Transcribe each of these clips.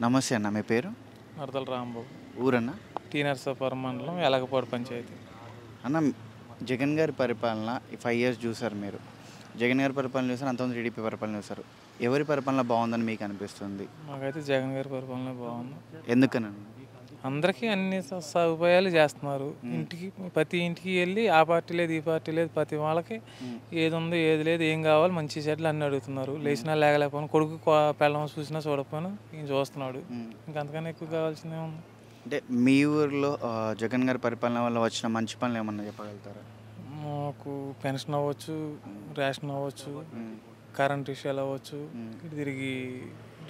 నమస్తే అన్న, మీ పేరు? మరదల రాంబాబు. ఊరన్నా? టీ నర్సాపురం మండలం ఎలగపాడు పంచాయతీ. అన్న, జగన్ గారి పరిపాలన ఈ 5 ఇయర్స్ చూసారు మీరు. జగన్ గారి పరిపాలన చూసారు, అంతకుముందు టీడీపీ పరిపాలన చూసారు. ఎవరి పరిపాలన బాగుందని మీకు అనిపిస్తుంది? మాకైతే జగన్ గారి పరిపాలన బాగుంది. ఎందుకనన్నా? అందరికీ అన్ని సదుపాయాలు చేస్తున్నారు. ఇంటికి ప్రతి ఇంటికి వెళ్ళి ఆ పార్టీ లేదు ఈ పార్టీ లేదు, ప్రతి వాళ్ళకి ఏది ఉందో ఏది లేదు, ఏం కావాలి మంచి చెట్లు అన్నీ అడుగుతున్నారు. లేచినా లేకపోయినా కొడుకు పెళ్ళం చూసినా చూడకపోయినా ఈయన చూస్తున్నాడు. ఇంకంతకన్నా ఎక్కువ కావాల్సిందే ఉంది. అంటే మీ ఊరిలో జగన్ గారి పరిపాలన వల్ల వచ్చిన మంచి పనులు ఏమన్నా చెప్పగలుగుతారా? మాకు పెన్షన్ అవ్వచ్చు, రేషన్ అవ్వచ్చు, కరెంట్ విషయాలు అవ్వచ్చు, ఇటు తిరిగి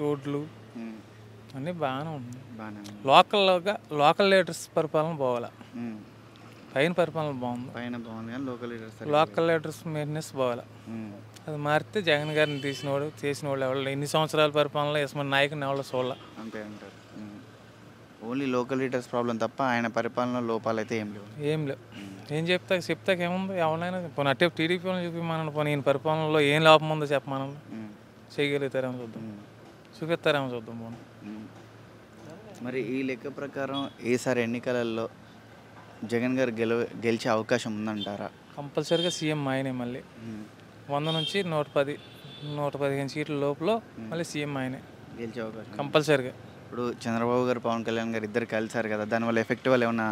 రోడ్లు అన్నీ బాగానే ఉంది. లోకల్ లీడర్స్ పరిపాలన పోవాలా, పైన పరిపాలన బాగుంది. పైన బాగుంది కానీ లోకల్ లీడర్స్ మెయింటెనెన్స్ పోవాలా. అది మారితే జగన్ గారిని చేసిన వాళ్ళు ఎవరు ఎన్ని సంవత్సరాల పరిపాలనలో ఇసుమ నాయకుని ఎవరు చూడాల. అంతే అంటారు. ఓన్లీ లోకల్ లీడర్స్ ప్రాబ్లం తప్ప ఆయన పరిపాలన లోపాలు అయితే ఏం లేవు. ఏం చెప్తాకేముంది, ఎవరైనా పోనీ అట్టే టీడీపీ వాళ్ళని చూపిమనండి, పోనీ ఈయన పరిపాలనలో ఏం లోపం ఉందో చెప్పమనండి, చేయగలుగుతారేమో చూద్దాం, చూపిస్తారేమో చూద్దాం. పోనీ మరి ఈ లెక్క ప్రకారం ఈసారి ఎన్నికలలో జగన్ గారు గెలిచే అవకాశం ఉందంటారా? కంపల్సరీగా సీఎం ఆయనే. మళ్ళీ 100 నుంచి 115 సీట్ల లోపల మళ్ళీ సీఎం ఆయనే గెలిచే అవకాశం కంపల్సరీగా. ఇప్పుడు చంద్రబాబు గారు, పవన్ కళ్యాణ్ గారు ఇద్దరు కలిసారు కదా, దానివల్ల ఎఫెక్ట్ వల్ల ఏమన్నా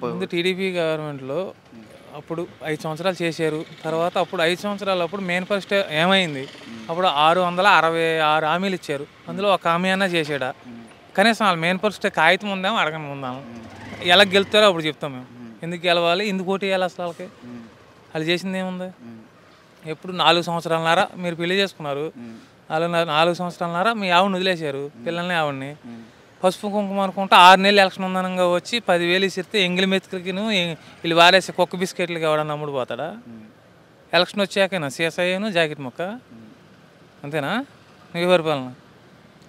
ముందు టీడీపీ గవర్నమెంట్లో అప్పుడు 5 సంవత్సరాలు చేశారు. తర్వాత అప్పుడు 5 సంవత్సరాలు అప్పుడు మేనిఫెస్టో ఏమైంది, అప్పుడు 666 హామీలు ఇచ్చారు. అందులో ఒక హామీ అన్నా చేసాడా? కనీసం వాళ్ళ మేనిఫెస్టో కాగితం ఉందామో అడగని ఉందాము. ఎలా గెలుస్తారో అప్పుడు చెప్తాం మేము. ఎందుకు గెలవాలి, ఎందుకు ఓటు వేయాలి, అసలు వాళ్ళకి వాళ్ళు చేసింది ఏముంది? ఎప్పుడు 4 సంవత్సరాలన్నర మీరు పెళ్లి చేసుకున్నారు, 4 సంవత్సరాలన్నర మీ ఆవిడని వదిలేశారు, పిల్లల్ని ఆవిడని. పసుపు కుంకుమ అనుకుంటా 6 నెలలు ఎలక్షన్ ఉందనంగా వచ్చి 10,000 ఇస్తే ఎంగిలి మెతుకులకి వీళ్ళు వారేసి కుక్క బిస్కెట్లకి ఎవడన్నా అమ్ముడు పోతాడా? ఎలక్షన్ వచ్చాకైనా సీసాను జాకెట్ మొక్క, అంతేనా మీ పరిపాలన?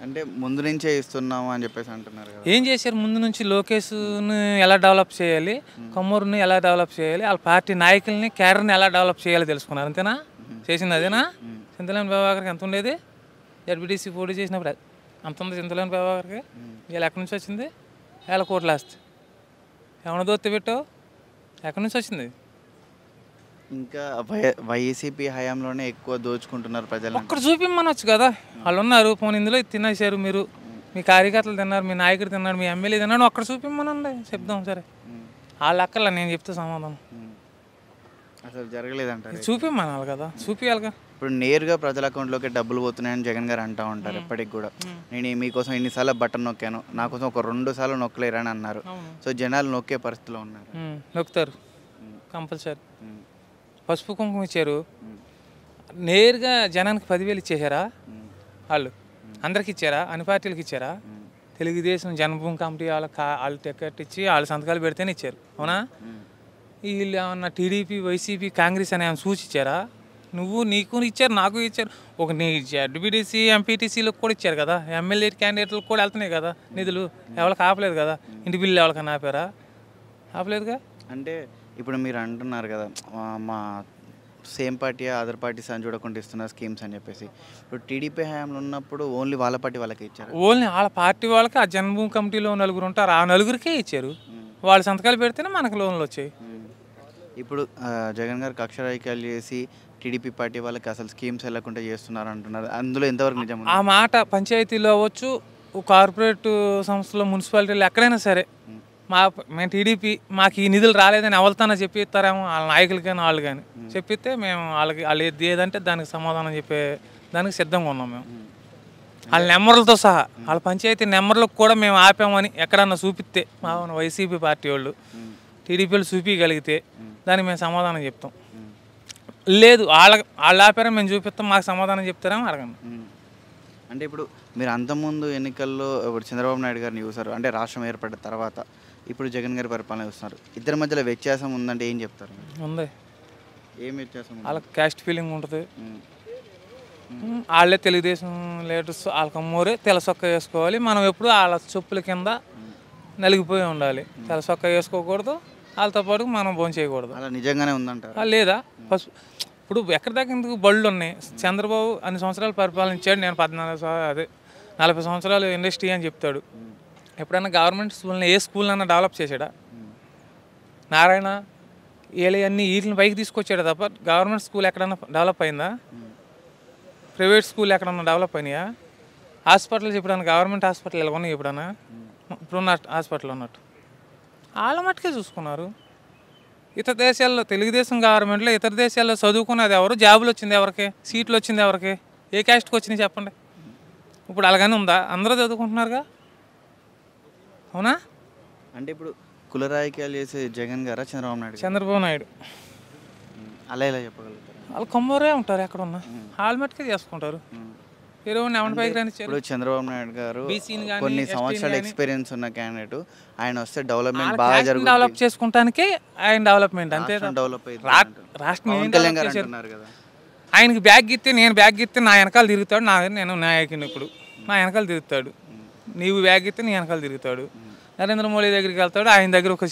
అంటే ముందు నుంచే ఇస్తున్నాము అని చెప్పేసి అంటున్నారు కదా. ఏం చేశారు ముందు నుంచి? లోకేష్ని ఎలా డెవలప్ చేయాలి, కమ్మూరుని ఎలా డెవలప్ చేయాలి, వాళ్ళ పార్టీ నాయకుల్ని క్యాడర్ని ఎలా డెవలప్ చేయాలో తెలుసుకున్నారు, అంతేనా? చేసింది అదేనా? చింతలేని ప్రభాకర్కి ఎంత ఉండేది? జడ్పీటీసీ పోటీ చేసినప్పుడు అంత ఉంది చింతలేని ప్రభాకర్కి. వీళ్ళు ఎక్కడి నుంచి వచ్చింది? 1,000 కోట్లు వేస్తే ఏమైనా దోత్తి పెట్టావు? ఎక్కడి నుంచి వచ్చింది? ఇంకా వైసీపీ హయాంలోనే ఎక్కువ దోచుకుంటున్నారు ప్రజలు. ఒక్కడ చూపిమ్మనొచ్చు కదా, వాళ్ళు ఉన్నారు. పోనీ ఇందులో తినేసారు, మీరు మీ కార్యకర్తలు తిన్నారు, మీ నాయకుడు తిన్నాడు, మీ ఎమ్మెల్యే తిన్నాడు, ఒక్కడ చూపిమ్మనండి, చెప్దాం. సరే వాళ్ళ అక్కర్లా, నేను చెప్తే సమాధానం. అసలు జరగలేదంటారు. చూపిమ్మనాలి కదా, చూపించాలిగా. ఇప్పుడు నేరుగా ప్రజల అకౌంట్లోకి డబ్బులు పోతున్నాయని జగన్ గారు అంటూ ఉంటారు ఎప్పటికి కూడా. నేను మీకోసం ఎన్నిసార్లు బటన్ నొక్కాను, నా కోసం ఒక 2 సార్లు నొక్కలేరని అన్నారు. సో జనాలు నొక్కే పరిస్థితిలో ఉన్నారు. నొక్కుతారు కంపల్సరీ. పసుపు కుంకుమ ఇచ్చారు, నేరుగా జనానికి 10,000 ఇచ్చేసారా? వాళ్ళు అందరికి ఇచ్చారా? అన్ని పార్టీలకు ఇచ్చారా? తెలుగుదేశం జన్మభూమి కమిటీ వాళ్ళు టికెట్ ఇచ్చి వాళ్ళు సంతకాలు పెడితేనే ఇచ్చారు, అవునా? వీళ్ళు ఏమన్నా టీడీపీ, వైసీపీ, కాంగ్రెస్ అని ఏమైనా సూచిచ్చారా? నీకు ఇచ్చారు, నాకు ఇచ్చారు. ఒక నీ జడ్పీటీసీ, ఎంపీటీసీలకు కూడా ఇచ్చారు కదా, ఎమ్మెల్యే క్యాండిడేట్లకు కూడా వెళ్తున్నాయి కదా నిధులు. ఎవరికి ఆపలేదు కదా, ఇంటి బిల్లు ఎవరికన్నా ఆపారా? ఆపలేదుగా. అంటే ఇప్పుడు మీరు అంటున్నారు కదా, మా సేమ్ పార్టీ అదర్ పార్టీస్ అని చూడకుండా ఇస్తున్నారు స్కీమ్స్ అని చెప్పేసి. ఇప్పుడు టీడీపీ హయాంలో ఉన్నప్పుడు ఓన్లీ వాళ్ళ పార్టీ వాళ్ళకి ఇచ్చారు. ఓన్లీ వాళ్ళ పార్టీ వాళ్ళకి ఆ జన్మభూమి కమిటీలో 4 ఉంటారు, ఆ 4కే ఇచ్చారు. వాళ్ళు సంతకాలు పెడితేనే మనకు లోన్లు వచ్చాయి. ఇప్పుడు జగన్ గారు కక్ష రాజకీయాలు చేసి టీడీపీ పార్టీ వాళ్ళకి అసలు స్కీమ్స్ వెళ్ళకుండా చేస్తున్నారు అంటున్నారు. అందులో ఎంతవరకు నిజం? ఆ మాట పంచాయతీలో అవ్వచ్చు, కార్పొరేట్ సంస్థలో, మున్సిపాలిటీలో ఎక్కడైనా సరే, మేము టీడీపీ మాకు ఈ నిధులు రాలేదని ఎవరితోనో చెప్పిస్తారేమో, వాళ్ళ నాయకులు కానీ వాళ్ళు కానీ చెప్పిస్తే మేము వాళ్ళు ఏదంటే దానికి సమాధానం చెప్పే దానికి సిద్ధంగా ఉన్నాం. మేము వాళ్ళ నెంబర్లతో సహా, వాళ్ళ పంచాయతీ నెంబర్లకు కూడా మేము ఆపామని ఎక్కడన్నా చూపిస్తే, మా వైసీపీ పార్టీ వాళ్ళు టీడీపీలు చూపించగలిగితే దానికి మేము సమాధానం చెప్తాం. లేదు వాళ్ళు ఆపారని మేము చూపిస్తాం, మాకు సమాధానం చెప్తారేమో అడగండి. అంటే ఇప్పుడు మీరు అంతకుముందు ఎన్నికల్లో ఇప్పుడు చంద్రబాబు నాయుడు గారిని చూసారు, అంటే రాష్ట్రం ఏర్పడిన తర్వాత ఇప్పుడు జగన్ గారి పరిపాలన చూస్తున్నారు. ఇద్దరి మధ్యలో వ్యత్యాసం ఉందంటే ఏం చెప్తారు? ఉంది. ఏం వ్యత్యాసం? వాళ్ళకి క్యాస్ట్ ఫీలింగ్ ఉంటుంది. వాళ్ళే తెలుగుదేశం లీడర్స్, వాళ్ళకి అమ్మోరే తెల్లసొక్క వేసుకోవాలి. మనం ఎప్పుడు వాళ్ళ చెప్పుల కింద నలిగిపోయి ఉండాలి. తెల్లసొక్క వేసుకోకూడదు, వాళ్ళతో పాటు మనం భోజనం చేయకూడదు. అలా నిజంగానే ఉందంటారు లేదా? ఇప్పుడు ఎక్కడి దాకా ఎందుకు బళ్ళు ఉన్నాయి? చంద్రబాబు అన్ని సంవత్సరాలు పరిపాలించాడు, నేను 14 40 సంవత్సరాలు ఇండస్ట్రీ అని చెప్తాడు. ఎప్పుడైనా గవర్నమెంట్ స్కూల్ని ఏ స్కూల్నన్నా డెవలప్ చేశాడా? నారాయణ వీళ్ళన్నీ వీటిని పైకి తీసుకొచ్చాడు తప్ప గవర్నమెంట్ స్కూల్ ఎక్కడన్నా డెవలప్ అయిందా? ప్రైవేట్ స్కూల్ ఎక్కడన్నా డెవలప్ అయినాయా? హాస్పిటల్స్ ఎప్పుడన్నా గవర్నమెంట్ హాస్పిటల్ ఎలా ఉన్నాయి ఎప్పుడన్నా? ఇప్పుడున్న హాస్పిటల్ ఉన్నట్టు వాళ్ళ మట్టుకే చూసుకున్నారు. ఇతర దేశాల్లో తెలుగుదేశం గవర్నమెంట్లో ఇతర దేశాల్లో చదువుకున్నది ఎవరు? జాబులు వచ్చింది ఎవరికి? సీట్లు వచ్చింది ఎవరికి? ఏ క్యాస్ట్కి వచ్చినాయి చెప్పండి? ఇప్పుడు అలాగనే ఉందా? అందరూ చదువుకుంటున్నారుగా, అవునా? అంటే ఇప్పుడు కుల రాజకీయాలు చేసే జగన్ గారా చంద్రబాబు నాయుడు? చంద్రబాబు నాయుడు. అలా ఎలా చెప్పగలుగుతారు? వాళ్ళు కొమ్మరే ఉంటారు ఎక్కడున్నా, వాళ్ళ మట్టుకే చేసుకుంటారు. ఇప్పుడు చంద్రబాబు నాయుడు గారు కొన్ని సంవత్సరాల ఎక్స్పీరియన్స్ ఉన్న క్యాండిడేట్, ఆయన వస్తే డెవలప్మెంట్ బాగా జరుగుతుంది. డెవలప్ చేసుకుంటానికి ఆయన డెవలప్మెంట్ అంతే. డెవలప్ రాష్ట్రం కదా, ఆయనకి బ్యాగ్ ఇస్తే నేను బ్యాగ్ ఇస్తే నా వెనకాల తిరుగుతాడు. నేను నాయకుని ఇప్పుడు నా వెనకాల తిరుగుతాడు. నీవు బ్యాగ్ ఇస్తే నీ వెనకాల తిరుగుతాడు. నరేంద్ర మోడీ దగ్గరికి వెళ్తాడు, ఆయన దగ్గర ఒక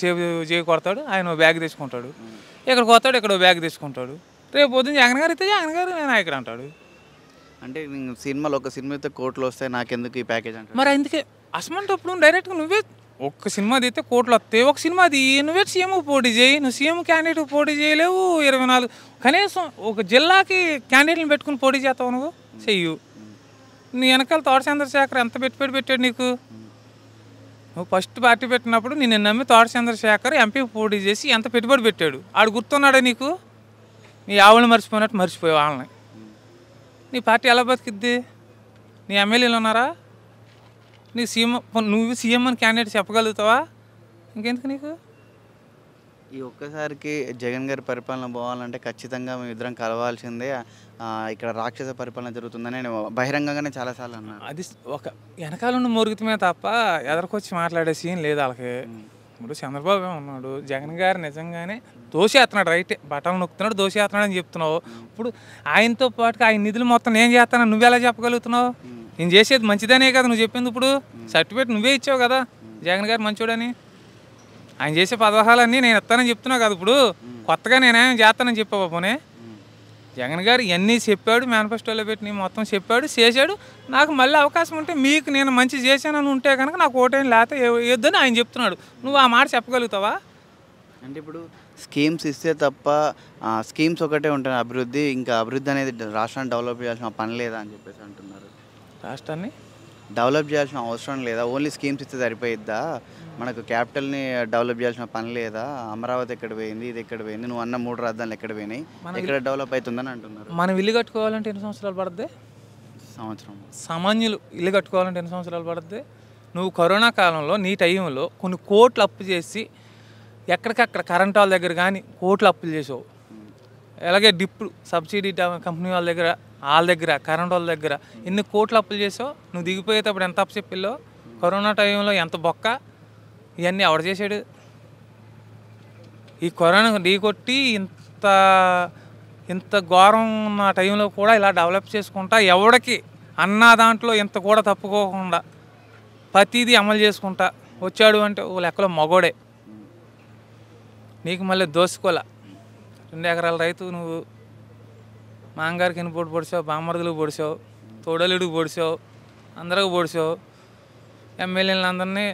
చేయి కొడతాడు, ఆయన బ్యాగ్ తెచ్చుకుంటాడు. ఇక్కడికి పోతాడు, ఇక్కడ బ్యాగ్ తెచ్చుకుంటాడు. రేపు పొద్దున్న జగన్ గారు ఇస్తే జగన్ గారు నేను నాయకుడు అంటాడు. అంటే సినిమాలో ఒక సినిమా అయితే కోట్లు వస్తాయి, నాకెందుకు ఈ ప్యాకేజ్ అంటే మరి అందుకే అసమంటప్పుడు డైరెక్ట్గా నువ్వే ఒక్క సినిమా తీస్తే కోట్లు వస్తాయి. ఒక సినిమా నువ్వే సీఎం పోటీ చేయి. నువ్వు సీఎం క్యాండిడేట్ పోటీ చేయలేవు. 24 కనీసం ఒక జిల్లాకి క్యాండిడేట్ని పెట్టుకుని పోటీ చేస్తావు నువ్వు? చెయ్యు. నీ వెనకాల తోట చంద్రశేఖర్ ఎంత పెట్టుబడి పెట్టాడు నీకు? నువ్వు ఫస్ట్ పార్టీ పెట్టినప్పుడు నేను నమ్మి తోట చంద్రశేఖర్ ఎంపీ పోటీ చేసి ఎంత పెట్టుబడి పెట్టాడు? ఆడు గుర్తున్నాడా నీకు? నీ ఆవులను మర్చిపోయినట్టు మర్చిపోయావు వాళ్ళని. నీ పార్టీ ఎలా బతికిద్ది? నీ ఎమ్మెల్యేలు ఉన్నారా? నీ సీఎం, నువ్వు సీఎం అని క్యాండిడేట్ చెప్పగలుగుతావా? ఇంకెందుకు నీకు? ఈ ఒక్కసారికి జగన్ గారి పరిపాలన పోవాలంటే ఖచ్చితంగా మేము ఇద్దరం కలవాల్సిందే, ఇక్కడ రాక్షస పరిపాలన జరుగుతుందని నేను బహిరంగంగానే చాలాసార్లు అన్నాను. అది ఒక వెనకాల ఉన్న మురుగుతమే తప్ప ఎదరికొచ్చి మాట్లాడే సీన్ లేదు వాళ్ళకి. ఇప్పుడు చంద్రబాబు ఉన్నాడు, జగన్ గారు నిజంగానే దోషేస్తున్నాడు, రైటే బటన్ నొక్కుతున్నాడు, దోషేస్తున్నాడు అని చెప్తున్నావు. ఇప్పుడు ఆయనతో పాటుగా ఆయన నిధులు మొత్తం నేను చేస్తాను నువ్వెలా చెప్పగలుగుతున్నావు? నేను చేసేది మంచిదనే కదా నువ్వు చెప్పింది. ఇప్పుడు సర్టిఫికేట్ నువ్వే ఇచ్చావు కదా జగన్ గారు మంచోడని. ఆయన చేసే పదహాలన్నీ నేను ఇస్తానని చెప్తున్నావు కదా. ఇప్పుడు కొత్తగా నేనేం చేస్తానని చెప్పావు పోనే. జగన్ గారు ఇవన్నీ చెప్పాడు, మేనిఫెస్టోలో పెట్టి మొత్తం చెప్పాడు, చేశాడు. నాకు మళ్ళీ అవకాశం ఉంటే మీకు నేను మంచి చేశానని ఉంటే కనుక నాకు ఓటేం లేకపోతే వేయొద్దని ఆయన చెప్తున్నాడు. నువ్వు ఆ మాట చెప్పగలుగుతావా? అంటే ఇప్పుడు స్కీమ్స్ ఇస్తే తప్ప స్కీమ్స్ ఒకటే ఉంటాయి, అభివృద్ధి ఇంకా అభివృద్ధి అనేది రాష్ట్రాన్ని డెవలప్ చేయాల్సిన పని లేదా అని చెప్పేసి అంటున్నారు. రాష్ట్రాన్ని డెవలప్ చేయాల్సిన అవసరం లేదా? ఓన్లీ స్కీమ్స్ ఇస్తే సరిపోయిద్దా? మనకు క్యాపిటల్ని డెవలప్ చేయాల్సిన పని లేదా? అమరావతి ఎక్కడ పోయింది, ఇది ఎక్కడ పోయింది, నువ్వు అన్న 3 రాజధానులు ఎక్కడ పోయినాయి, ఎక్కడ డెవలప్ అవుతుందని అంటున్నారు. మనం ఇల్లు కట్టుకోవాలంటే ఎన్ని సంవత్సరాలు పడుతుంది? సంవత్సరం. సామాన్యులు ఇల్లు కట్టుకోవాలంటే ఎన్ని సంవత్సరాలు పడుతుంది? నువ్వు కరోనా కాలంలో నీ టైంలో కొన్ని కోట్లు అప్పు చేసి ఎక్కడికక్కడ కరెంట్ వాళ్ళ దగ్గర కానీ కోట్లు అప్పులు చేసావు. అలాగే డిప్ సబ్సిడీ కంపెనీ వాళ్ళ దగ్గర కరెంట్ వాళ్ళ దగ్గర ఎన్ని కోట్లు అప్పులు చేసావు. నువ్వు దిగిపోయేటప్పుడు ఎంత అప్పు చెప్పిల్లో? కరోనా టైంలో ఎంత బొక్క, ఇవన్నీ ఎవడు చేశాడు? ఈ కరోనా ఢీ కొట్టి ఇంత ఘోరం ఉన్న టైంలో కూడా ఇలా డెవలప్ చేసుకుంటా ఎవడికి అన్న దాంట్లో ఇంత కూడా తప్పుకోకుండా ప్రతిదీ అమలు చేసుకుంటా వచ్చాడు అంటే ఓ లెక్కలో మగోడే. నీకు మళ్ళీ దోసుకోలే. 2 ఎకరాల రైతు నువ్వు. మాంగారికి ఎన్ని పొడి పొడిచావు, బామ్మర్దులకు పొడిచావు, తోడలుడికి పొడిచావు, అందరికి పొడిచావు, ఎమ్మెల్యేలను అందరినీ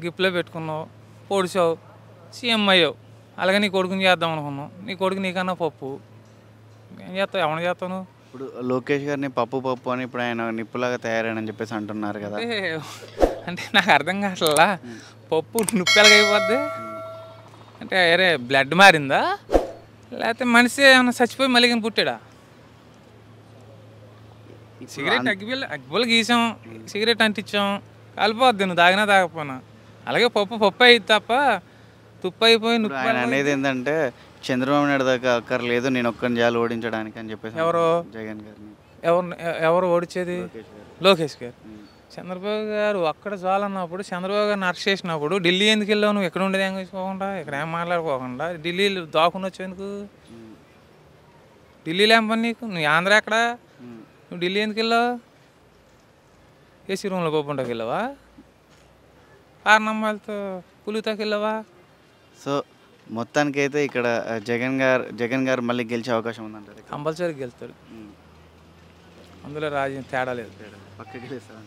గిఫ్ట్లో పెట్టుకున్నావు, పొడిచావు, సీఎం అయ్యావు. అలాగే నీ కొడుకుని చేద్దాం అనుకున్నావు. నీ కొడుకు నీకన్నా పప్పు. ఏం చేస్తావు? ఎవరిని చేస్తావు? ఇప్పుడు లోకేష్ గారిని పప్పు అని ఇప్పుడు ఆయన నిప్పులాగా తయారైనని చెప్పేసి అంటున్నారు కదా. అంటే నాకు అర్థం కావట్లా. పప్పు నిప్పెలాగా అయిపోద్ది అంటే అరే బ్లడ్ మారిందా, లేకపోతే మనిషి ఏమైనా చచ్చిపోయి మళ్ళీ కానీ పుట్టాడా? సిగరెట్ అగ్గిపుల్ల గీసాం, సిగరెట్ అంటించాం, కలిపోద్ది నువ్వు తాగినా తాగకపోయినా. అలాగే పప్పు అయ్యింది తప్ప తుప్పు అయిపోయి. ఆయన అనేది ఏంటంటే చంద్రబాబు నాయుడు దాకా అక్కర్లేదు, నేను ఒక్కరిని చేయాలి ఓడించడానికి అని చెప్పేసి. ఎవరు? జగన్ గారిని. ఎవరు ఓడించేది? లోకేష్ గారు. చంద్రబాబు గారు అక్కడ చాలన్నప్పుడు, చంద్రబాబు గారిని అరెస్ట్ చేసినప్పుడు ఢిల్లీ ఎందుకు వెళ్ళావు? నువ్వు ఎక్కడ ఉండేది ఏం తీసుకోకుండా, ఇక్కడ ఏం మాట్లాడుకోకుండా ఢిల్లీలో దాక్కుని వచ్చావు ఎందుకు? ఢిల్లీలో ఏం పని నీకు? నువ్వు ఆంధ్ర ఎక్కడ? నువ్వు ఢిల్లీ ఎందుకు వెళ్ళావు? ఏసీ రూమ్లో పప్పుంటాకి వెళ్ళావా? కారణమ్మాలతో పులితాకి వెళ్ళావా? సో మొత్తానికైతే ఇక్కడ జగన్ గారు మళ్ళీ గెలిచే అవకాశం ఉందంటారు. కంపల్సరీ గెలుస్తాడు, అందులో రాజీ తేడా లేదు. పక్క గెలుస్తాడు.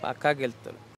పక్కా గెలుస్తాడు.